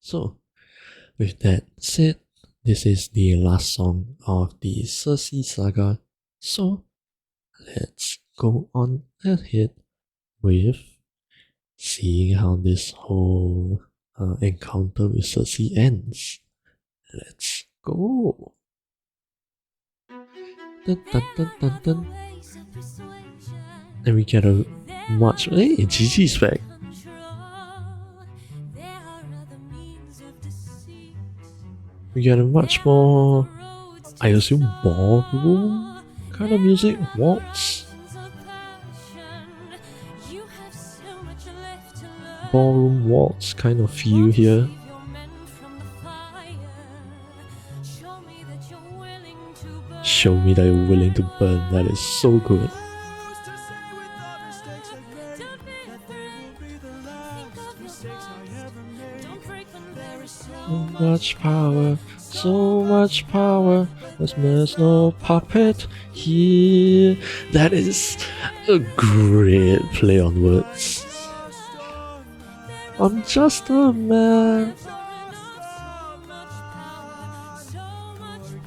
So, with that said, this is the last song of the Circe saga. So, let's go on ahead with seeing how this whole encounter with Circe ends. Let's go! Dun, dun, dun, dun, dun. And we get a much. Hey, Gigi's back. We get a much more, I assume, ballroom kind of music, waltz. Ballroom waltz kind of feel here. Show me that you're willing to burn. That is so good. So much power. There's no puppet here. That is a great play on words. I'm just a man.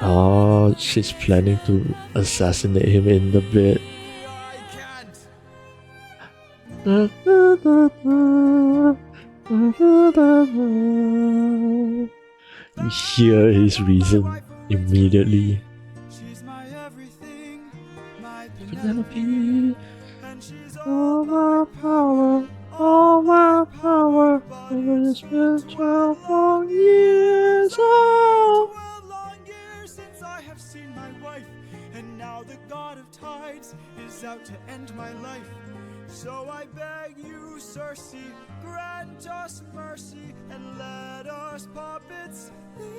Oh, she's planning to assassinate him in the bed. You hear his reason immediately. Penelope, all my power, and it's been 12 long years. Oh. Have seen my wife, and now the god of tides is out to end my life. So I beg you, Circe, grant us mercy and let us puppets leave.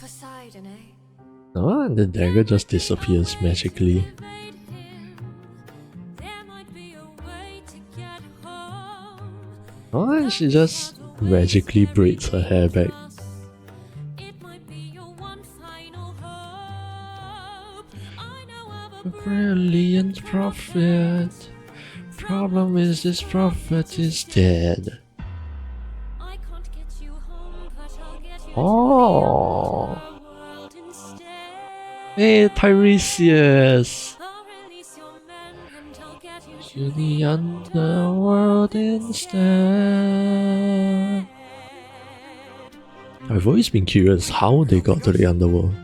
Poseidon, eh? Oh, and the dagger just disappears magically. Oh, and she just magically braids her hair back. A brilliant prophet. Problem is, this prophet is dead. Oh. Hey, Tiresias. To the underworld instead. I've always been curious how they got to the underworld.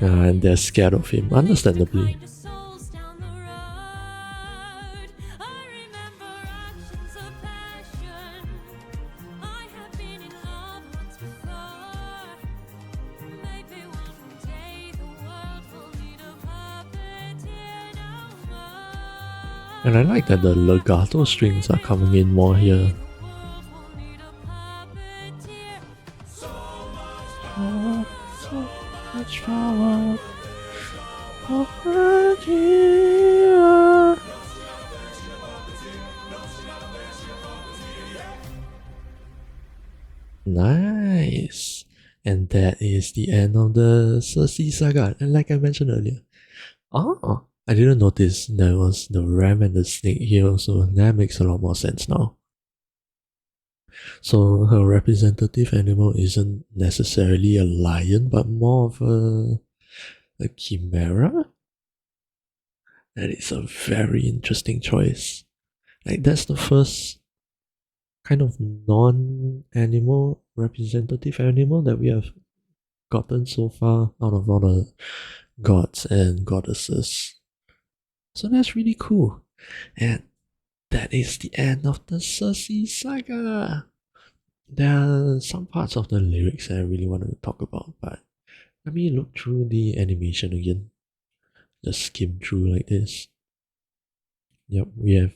And they're scared of him, understandably. And I like that the legato strings are coming in more here. So much power over here. Nice. And that is the end of the Circe saga. And like I mentioned earlier, I didn't notice there was the ram and the snake here, so that makes a lot more sense now. So her representative animal isn't necessarily a lion, but more of a chimera? That is a very interesting choice. Like, that's the first kind of non-animal representative animal that we have gotten so far out of all the gods and goddesses. So that's really cool. And that is the end of the Circe saga. There are some parts of the lyrics that I really wanted to talk about, but let me look through the animation again. Just skim through like this. Yep, we have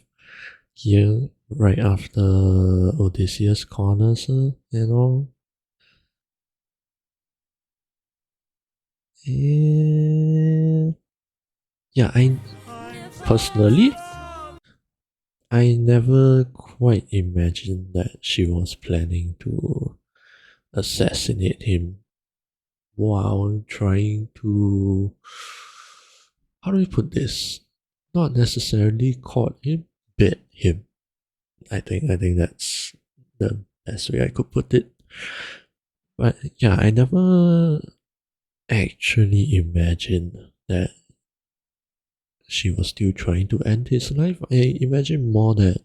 here right after Odysseus corners her and all. And yeah, I personally I never quite imagined that she was planning to assassinate him while trying to, how do we put this? Not necessarily caught him, bit him. I think that's the best way I could put it. But yeah, I never actually imagined that she was still trying to end his life. I imagine more that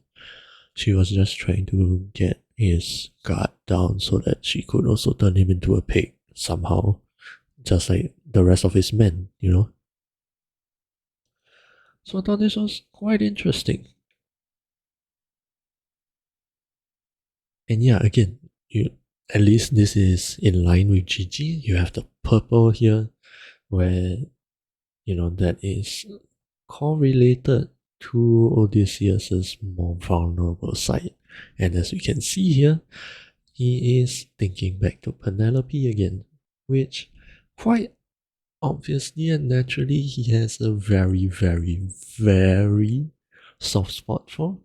she was just trying to get his guard down so that she could also turn him into a pig somehow, just like the rest of his men, you know? So I thought this was quite interesting. And yeah, again, you at least this is in line with Gigi. You have the purple here, where that is correlated to Odysseus's more vulnerable side. And as we can see here, he is thinking back to Penelope again, which quite obviously and naturally he has a very, very, very soft spot for.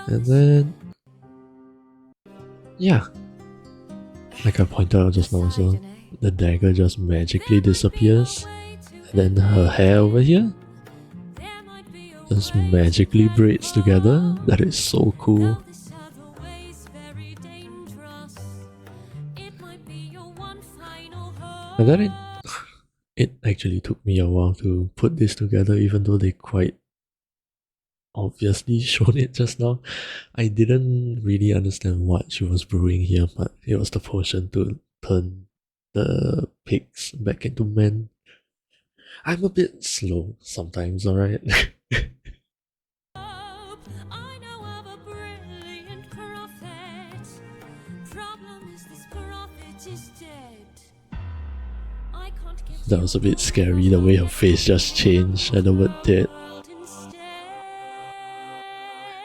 And then, yeah, like I pointed out just now, so the dagger just magically disappears. And then her hair over here just magically braids together. That is so cool. And then it actually took me a while to put this together, even though they quite obviously showed it just now. I didn't really understand what she was brewing here, but it was the potion to turn the pigs back into men. I'm a bit slow sometimes, alright? That was a bit scary, the way her face just changed at the word dead.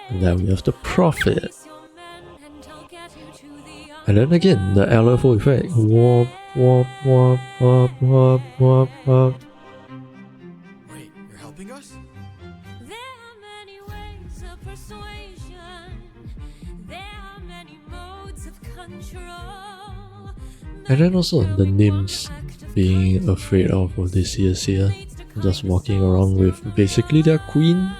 And then we have the prophet. And then again, the LFO effect. Wop, wop, wop, wop, wop, wop, wop. Wait, you're helping us? There are many ways of persuasion. There are many modes of control. And then also the nymphs being afraid of Odysseus here. Just walking around with basically their queen.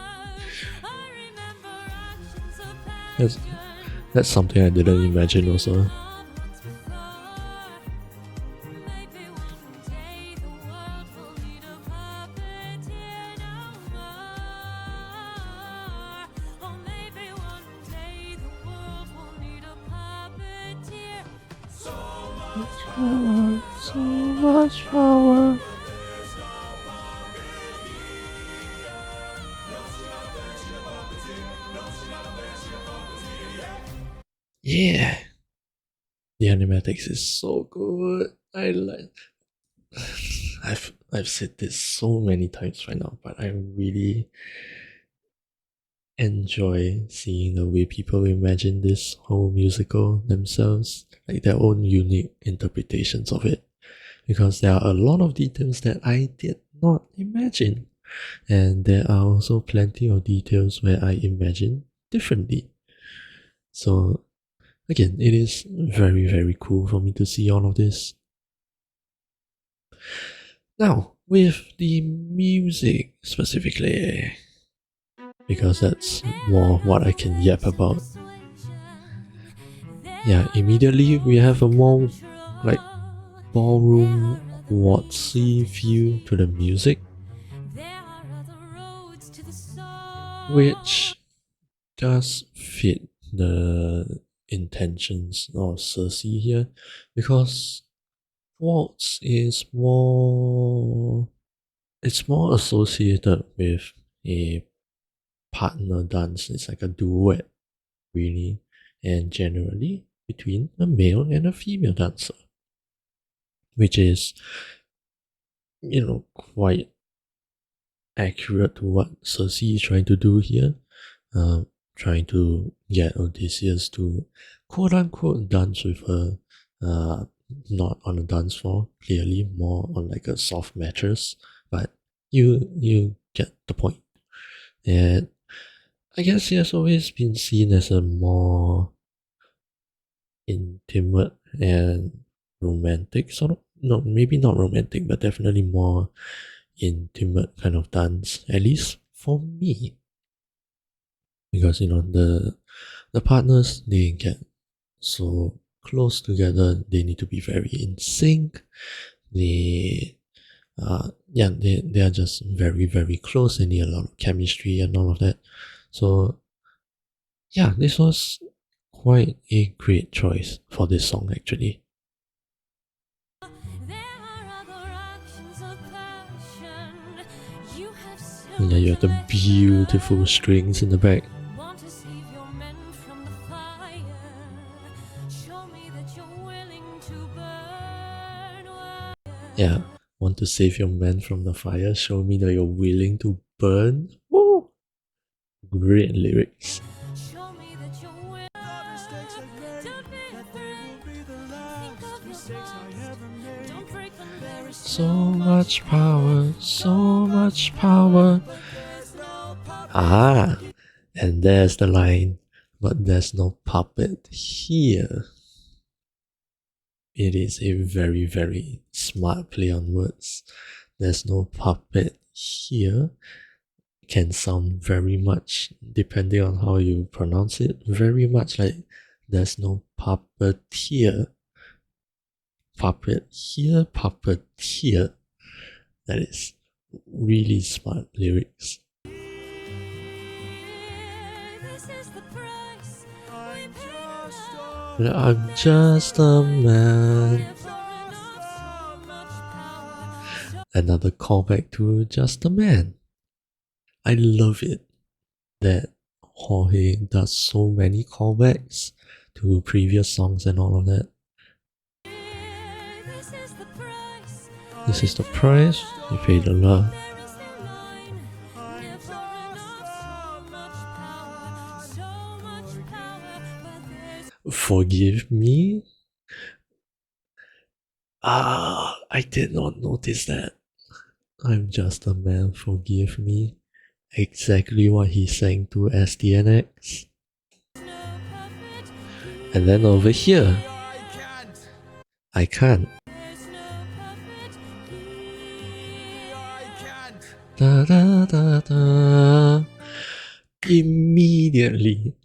That's something I didn't imagine also. So much power. Yeah, the animatics is so good. I like. I've said this so many times right now, but I really enjoy seeing the way people imagine this whole musical themselves, like their own unique interpretations of it. Because there are a lot of details that I did not imagine, and there are also plenty of details where I imagine differently. So again, it is very, very cool for me to see all of this. Now, with the music specifically, because that's more what I can yap about. Yeah, immediately we have a more like ballroom waltzy feel to the music, which does fit the intentions of Circe here, because waltz is more associated with a partner dance. It's like a duet, really, and generally between a male and a female dancer, which is, quite accurate to what Circe is trying to do here. Trying to get Odysseus to quote unquote dance with her, not on a dance floor, clearly more on like a soft mattress, but you get the point. And I guess he has always been seen as a more intimate and romantic sort of, no, maybe not romantic, but definitely more intimate kind of dance, at least for me. Because the partners, they get so close together, they need to be very in sync. They are just very, very close. They need a lot of chemistry and all of that. So yeah, this was quite a great choice for this song actually. And then you have the beautiful strings in the back. Yeah, want to save your men from the fire? Show me that you're willing to burn. Woo! Great lyrics. So much power, so much power. Ah, and there's the line, but there's no puppet here. It is a very, very smart play on words. There's no puppet here. Can sound very much, depending on how you pronounce it, very much like there's no puppeteer. Puppet here, puppet here. That is really smart lyrics. I'm just a man. Another callback to Just a Man. I love it that Jorge does so many callbacks to previous songs and all of that. This is the price you pay the love. Forgive me? I did not notice that. I'm just a man, forgive me. Exactly what he sang to SDNX. And then over here, I can't. Da da da da. Immediately,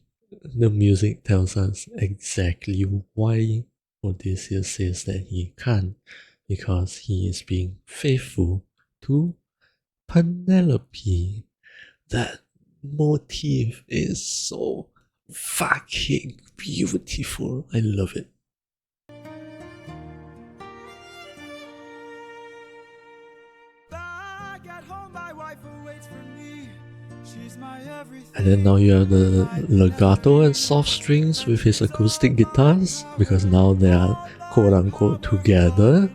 the music tells us exactly why Odysseus says that he can't, because he is being faithful to Penelope. That motif is so fucking beautiful. I love it. Back at home, my wife awaits for me. She's my everything. And then now you have the legato and soft strings with his acoustic guitars, because now they are quote unquote together.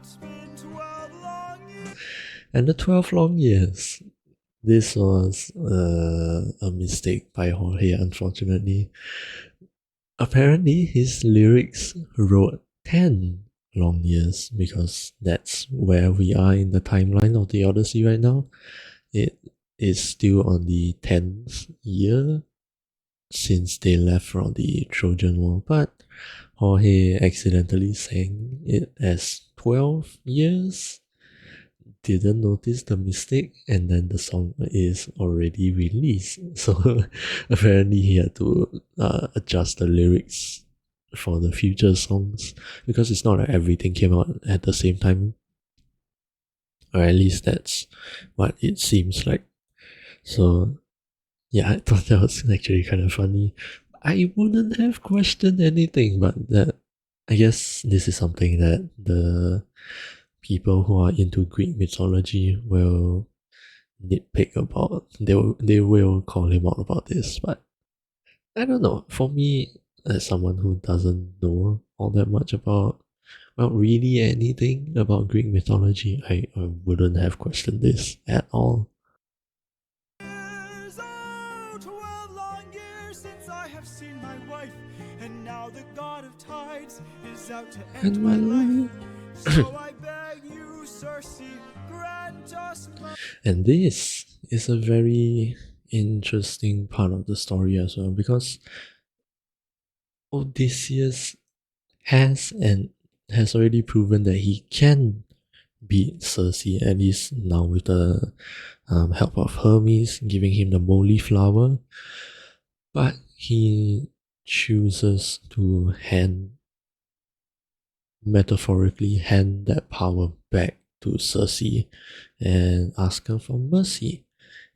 And the 12 long years. This was a mistake by Jorge, unfortunately. Apparently, his lyrics wrote 10 long years, because that's where we are in the timeline of the Odyssey right now. It is still on the 10th year since they left from the Trojan War, but Jorge accidentally sang it as 12 years, didn't notice the mistake, and then the song is already released. So apparently he had to adjust the lyrics for the future songs, because it's not like everything came out at the same time, or at least that's what it seems like. So yeah, I thought that was actually kind of funny. I wouldn't have questioned anything, but that, I guess this is something that the people who are into Greek mythology will nitpick about. They will call him out about this, but I don't know. For me, as someone who doesn't know all that much about, well, really anything about Greek mythology, I wouldn't have questioned this at all. 12 long years since I have seen my wife, and now the god of tides is out to end And my my life. life. So I beg you, Circe, grant us mercy. And this is a very interesting part of the story as well, because Odysseus has already proven that he can beat Circe, at least now with the help of Hermes giving him the moly flower. But he chooses to metaphorically hand that power back to Circe and ask her for mercy.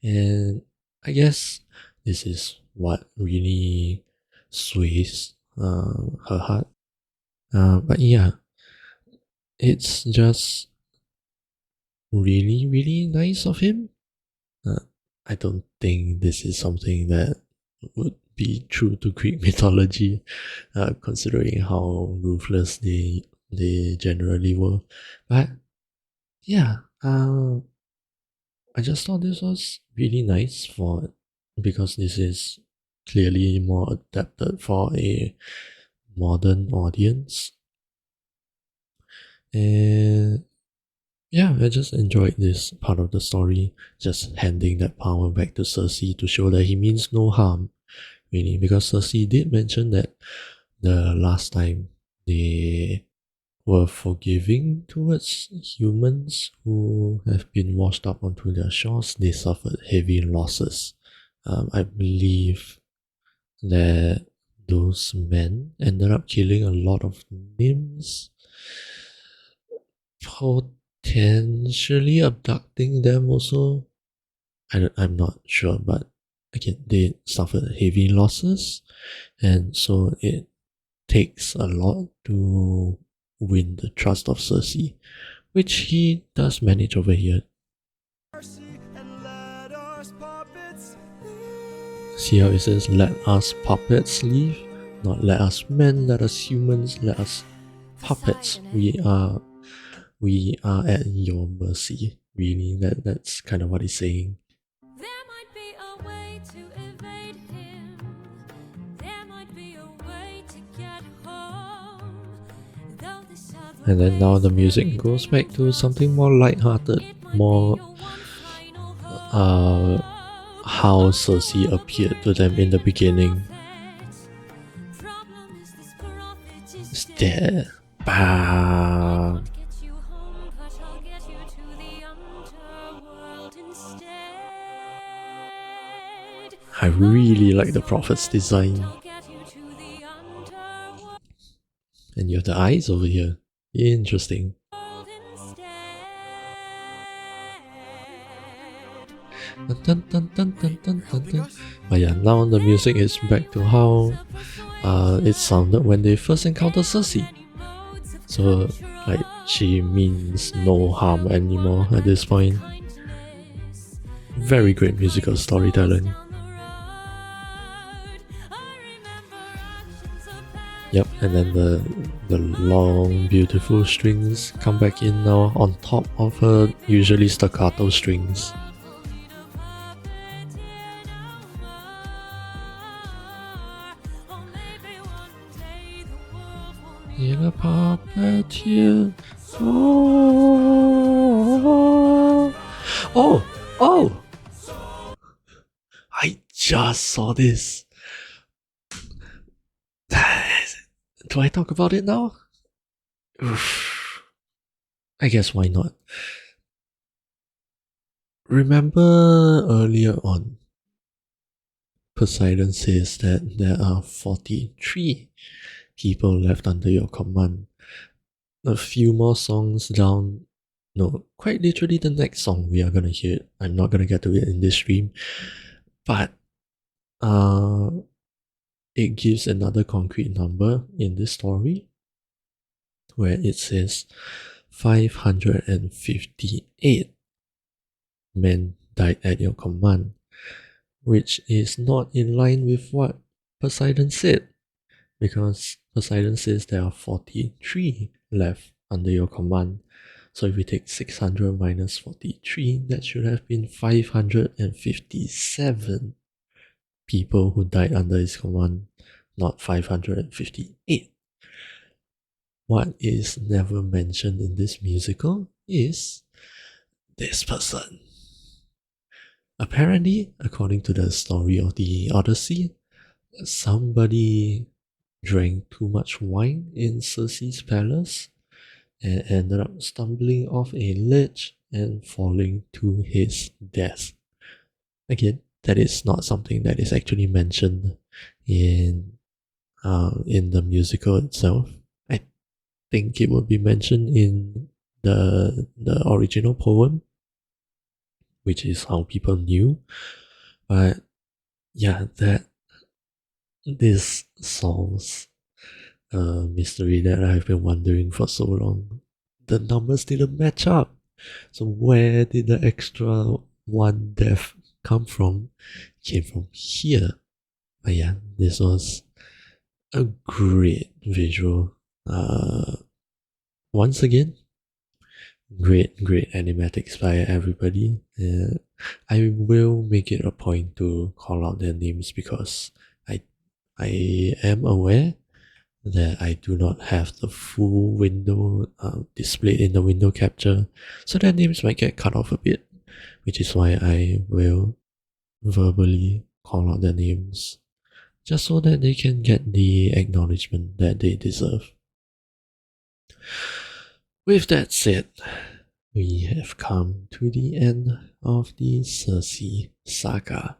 And I guess this is what really sways her heart. But yeah, it's just really, really nice of him. I don't think this is something that would be true to Greek mythology, considering how ruthless they generally were. But yeah, I just thought this was really nice because this is clearly more adapted for a modern audience. And yeah, I just enjoyed this part of the story, just handing that power back to Circe to show that he means no harm, really, because Circe did mention that the last time they were forgiving towards humans who have been washed up onto their shores, they suffered heavy losses. I believe that those men ended up killing a lot of nymphs, potentially abducting them also. I'm not sure, but again, they suffered heavy losses, and so it takes a lot to win the trust of Circe, which he does manage over here. And let us puppets See how it says, let us puppets leave? Not let us men, let us humans, let us puppets. We are at your mercy. Really, that's kind of what he's saying. There might be a way to evade him. There might be a way to get home. Though this other And then now the way's music very goes back to something more lighthearted, It might more be your one final hope. how Circe appeared to them in the beginning. Problem is this prophet is It's dead. there. Bam. Get you home, but I'll get you to the underworld instead. I really like the prophet's design. I'll get you to the underworld And you have the eyes over here. Interesting. instead. Dun, dun, dun, dun, dun, dun, dun. But yeah, now the music is back to how it sounded when they first encountered Circe. So, like, she means no harm anymore at this point. Very great musical storytelling. Yep, and then the long, beautiful strings come back in now on top of her usually staccato strings. In a puppeteer. Oh! I just saw this. Do I talk about it now? Oof. I guess why not? Remember earlier on, Poseidon says that there are 43 people left under your command. A few more songs down, no, quite literally the next song we are gonna hear. I'm not gonna get to it in this stream, but it gives another concrete number in this story where it says 558 men died at your command, which is not in line with what Poseidon said, because Poseidon says there are 43 left under your command. So if we take 600 minus 43, that should have been 557 people who died under his command, not 558. what is never mentioned in this musical is this person. Apparently, according to the story of the Odyssey, somebody drank too much wine in Circe's palace and ended up stumbling off a ledge and falling to his death. Again, that is not something that is actually mentioned in the musical itself. I think it would be mentioned in the original poem, which is how people knew. But yeah, that this solves a mystery that I've been wondering for so long. The numbers didn't match up. So where did the extra one death come from? It came from here. But yeah, this was a great visual. Once again, great animatics by everybody. I will make it a point to call out their names because I am aware that I do not have the full window displayed in the window capture, so their names might get cut off a bit, which is why I will verbally call out their names just so that they can get the acknowledgement that they deserve. With that said, we have come to the end of the Circe saga.